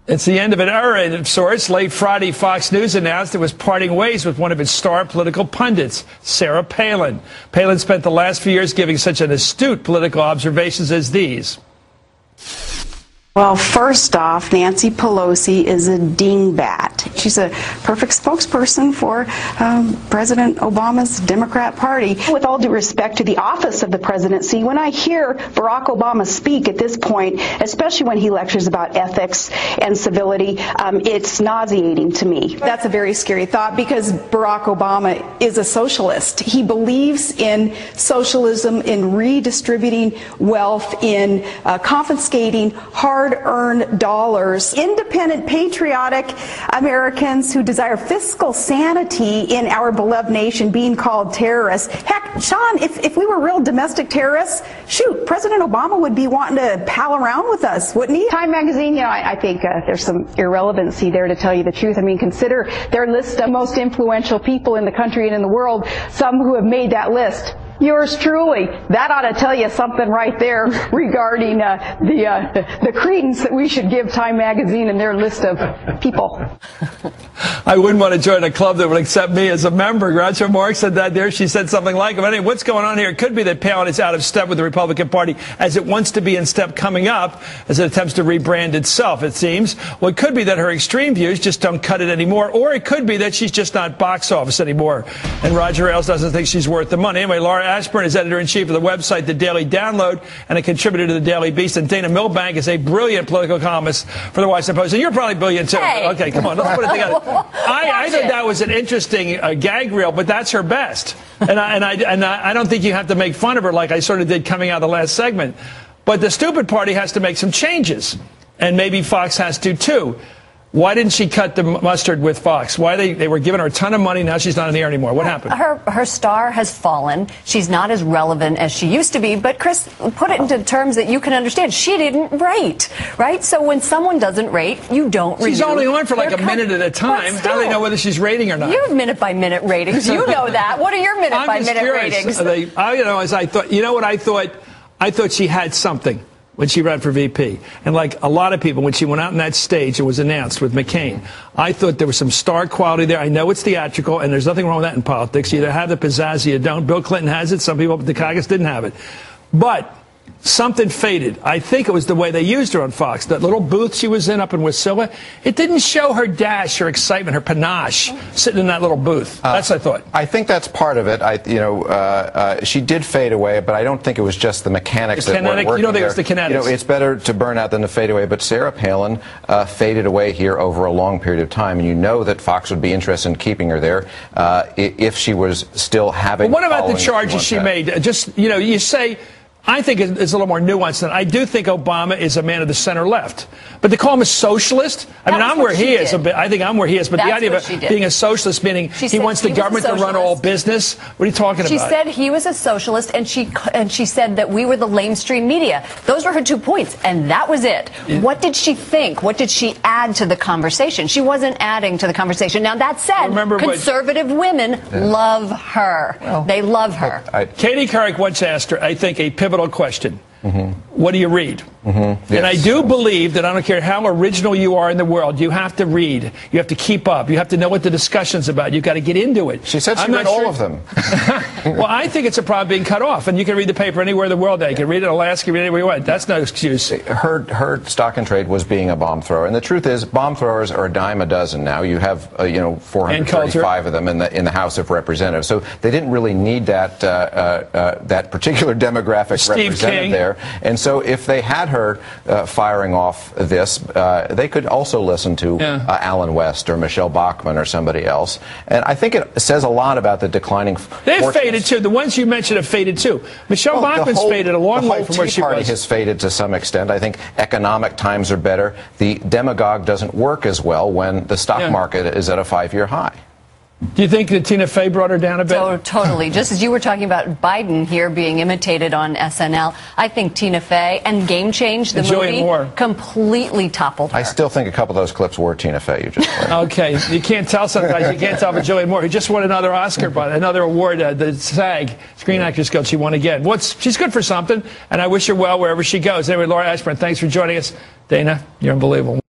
It's the end of an era of sorts. Late Friday, Fox News announced it was parting ways with one of its star political pundits, Sarah Palin. Palin spent the last few years giving such an astute political observations as these. Well, first off, Nancy Pelosi is a dingbat. She's a perfect spokesperson for President Obama's Democrat Party. With all due respect to the office of the presidency, when I hear Barack Obama speak at this point, especially when he lectures about ethics and civility, it's nauseating to me. That's a very scary thought because Barack Obama is a socialist. He believes in socialism, in redistributing wealth, in confiscating hard-earned dollars. Independent, patriotic Americans who desire fiscal sanity in our beloved nation being called terrorists. Heck, Sean, if we were real domestic terrorists, shoot, President Obama would be wanting to pal around with us, wouldn't he? Time magazine, I think there's some irrelevancy there, to tell you the truth. I mean, consider their list of most influential people in the country and in the world, some who have made that list. Yours truly. That ought to tell you something right there regarding the credence that we should give Time Magazine and their list of people. I wouldn't want to join a club that would accept me as a member. Groucho Marx said that there. She said something like it. But anyway, what's going on here? It could be that Palin is out of step with the Republican Party as it wants to be in step coming up as it attempts to rebrand itself, it seems. Well, it could be that her extreme views just don't cut it anymore. Or it could be that she's just not box office anymore. And Roger Ailes doesn't think she's worth the money. Anyway, Laura Aspirant is editor-in-chief of the website The Daily Download and a contributor to The Daily Beast. And Dana Milbank is a brilliant political columnist for the Washington Post. And you're probably brilliant, too. Hey. Okay, come on. Let's put it together. I thought that was an interesting gag reel, but that's her best. And I don't think you have to make fun of her like I sort of did coming out of the last segment. But the stupid party has to make some changes. And maybe Fox has to, too. Why didn't she cut the mustard with Fox? Why they were giving her a ton of money. Now she's not on the air anymore. What happened? Her star has fallen. She's not as relevant as she used to be. But, Chris, put it into terms that you can understand. She didn't rate, right? So when someone doesn't rate, you don't review. She's only on for like a minute at a time. How do they know whether she's rating or not? You have minute-by-minute ratings. You know that. What are your minute-by-minute ratings? You know what I thought? I thought she had something when she ran for VP. And like a lot of people, when she went out on that stage and was announced with McCain, I thought there was some star quality there. I know it's theatrical, and there's nothing wrong with that in politics. You either have the pizzazz or you don't. Bill Clinton has it. Some people at the Dukakis didn't have it. But something faded. I think it was the way they used her on Fox. That little booth she was in up in Wasilla, it didn't show her dash, her excitement, her panache sitting in that little booth. That's what I thought. I think that's part of it. She did fade away, but I don't think it was just the mechanics that weren't working. You don't think it was the kinetics? It's better to burn out than to fade away. But Sarah Palin faded away here over a long period of time, and you know that Fox would be interested in keeping her there if she was still having. But what about the charges she made? Just you say. I think it's a little more nuanced than I do think Obama is a man of the center left. But to call him a socialist, I mean, I'm where he is. I think I'm where he is. But the idea of being a socialist, meaning he wants the government to run all business. What are you talking about? She said he was a socialist, and she said that we were the lamestream media. Those were her 2 points, and that was it. What did she think? What did she add to the conversation? She wasn't adding to the conversation. Now, that said, conservative women love her. Well, they love her. Katie Couric once asked her, I think, a pivotal question. What do you read? Yes. And I do believe that I don't care how original you are in the world, you have to read. You have to keep up. You have to know what the discussion's about. You've got to get into it. She said she read all of them. Well, I think it's a problem being cut off. And you can read the paper anywhere in the world. You can read it in Alaska, read it anywhere you want. That's no excuse. Her stock and trade was being a bomb thrower. And the truth is, bomb throwers are a dime a dozen now. You have, 435 of them in the House of Representatives. So they didn't really need that particular demographic represented there. And so if they had her firing off this, they could also listen to Alan West or Michelle Bachmann or somebody else. And I think it says a lot about the declining. They've faded too. The ones you mentioned have faded too. Michelle Bachmann's faded a long way from where she was. The Tea Party has faded to some extent. I think economic times are better. The demagogue doesn't work as well when the stock market is at a 5-year high. Do you think that Tina Fey brought her down a bit? Oh, totally. Just as you were talking about Biden here being imitated on SNL, I think Tina Fey and Game Change, the movie, completely toppled her. I still think a couple of those clips were Tina Fey. You just okay, you can't tell sometimes. You can't tell but Julianne Moore, who just won another Oscar, another award, the SAG, Screen Actors Guild. She won again. She's good for something, and I wish her well wherever she goes. Anyway, Laura Aspirant, thanks for joining us. Dana, you're unbelievable.